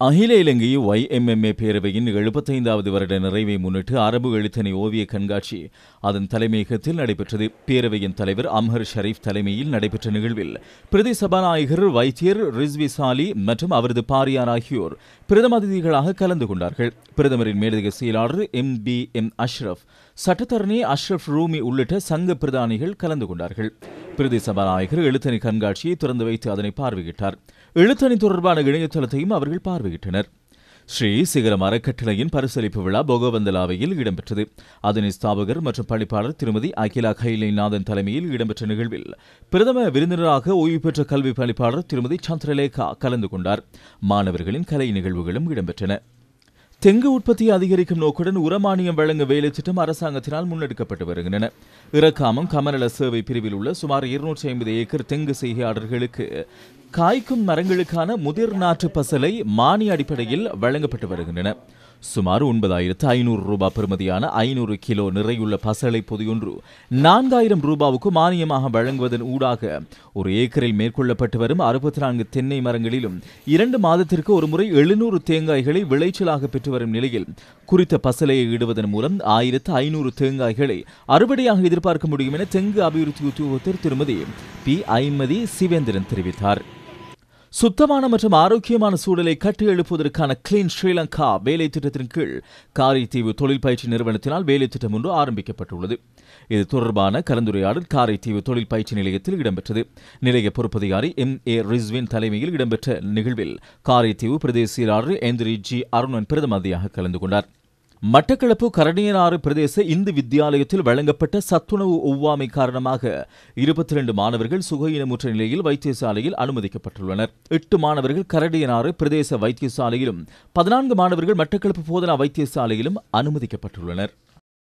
அகில இலங்கை YMMA பேரவையின் 75வது வருட நிறைவை முன்னிட்டு அரபு எழுத்தணி ஓவிய கண்காட்சி அதன் தலைமையகத்தில் நடைபெற்றது. பேரவையின் தலைவர் அம்ஹர் ஷரீப் தலைமையில் நடைபெற்ற நிகழ்வில் பிரதி சபாநாயகர் வைத்தியர் ரிஸ்வி சாலி மற்றும் அவரது பாரியார் ஆகியோர் பிரதம அதிதிகளாக கலந்து கொண்டார்கள். பிரதமரின் மேலதிக செயலாளர் MBM அஷ்ரப், சட்டத்தரணி அஷ்ரப் ரூமி உள்ளிட்ட சங்க பிரதானிகள் கலந்து கொண்டார்கள். பிரதி சபாநாயகர் எழுத்தணி கண்காட்சியை திறந்து வைத்து அதனை பார்வையிட்டார். எழுத்தணி தொடர்பான இணையதளத்தையும் அவர்கள் பார்வையிட்டனர். ஸ்ரீ சிகரம் அறக்கட்டளையின் பரிசளிப்பு விழா பொகவந்தலாவையில் இடம்பெற்றது. அதன் ஸ்தாபகர் மற்றும் பணிப்பாளர் திருமதி அகிலா கைலைநாதன் தலைமையில் இடம்பெற்ற நிகழ்வில் பிரதம விருந்தினராக ஓய்வு பெற்ற கல்வி பணிப்பாளர் திருமதி சந்திரலேகா கலந்து கொண்டார். மாணவர்களின் கலை நிகழ்வுகளும் இடம்பெற்றன. தெங்கு உற்பத்தியை அதிகரிக்கும் நோக்குடன் உரமானியம் வழங்க வேலை திட்டம் அரசாங்கத்தினால் முன்னெடுக்கப்பட்டு வருகின்றன. இறக்காமம் கமநல சேவை பிரிவில் உள்ள சுமார் 250 ஏக்கர் தெங்கு செய்கையாளர்களுக்கு காய்க்கும் மரங்களுக்கான முதிர் நாற்று பசலை மானிய அடிப்படையில் வழங்கப்பட்டு வருகின்றன. சுமார் 9,500 ரூபாய் பெறுமதியான 500 கிலோ நிறையுள்ள பசலை பொதியொன்று 4,000 ரூபாவுக்கு மானியமாக வழங்குவதன் ஊடாக ஒரு ஏக்கரில் மேற்கொள்ளப்பட்டு வரும் 64 தென்னை மரங்களிலும் 2 மாதத்திற்கு ஒரு முறை 700 தேங்காய்களை விளைச்சலாக பெற்று வரும் நிலையில் குறித்த பசலையை இடுவதன் மூலம் 1,500 தேங்காய்களை அறுவடையாக எதிர்பார்க்க முடியும் என தெங்கு அபிவிருத்தி உத்தியோகத்தர் திருமதி பி. ஐமதி சிவேந்திரன் தெரிவித்தார். சுத்தமான மற்றும் ஆரோக்கியமான சூழலை கட்டி எழுப்புவதற்கான கிளீன் ஸ்ரீலங்கா வேலை திட்டத்தின் கீழ் காரைதீவு தொழில் பயிற்சி நிறுவனத்தினால் வேலை திட்டம் ஒன்று ஆரம்பிக்கப்பட்டுள்ளது. இது தொடர்பான கலந்துரையாடல் காரைதீவு தொழில் பயிற்சி நிலையத்தில் இடம்பெற்றது. நிலைய பொறுப்பதிகாரி MA ரிஸ்வின் தலைமையில் இடம்பெற்ற நிகழ்வில் காரைதீவு பிரதேச செயலாளர் எந்திரி G. அருணன் பிரதமதியாக கலந்து கொண்டார். மட்டக்களப்பு கரடியனாறு பிரதேச இந்து வித்தியாலயத்தில் வழங்கப்பட்ட சத்துணவு ஒவ்வாமை காரணமாக 22 மாணவர்கள் சுகஈனமுற்ற நிலையில் வைத்தியசாலையில் அனுமதிக்கப்பட்டுள்ளனர். 8 மாணவர்கள் கரடியனாறு பிரதேச வைத்தியசாலையிலும் 14 மாணவர்கள் மட்டக்களப்பு போதனா வைத்தியசாலையிலும் அனுமதிக்கப்பட்டுள்ளனர்.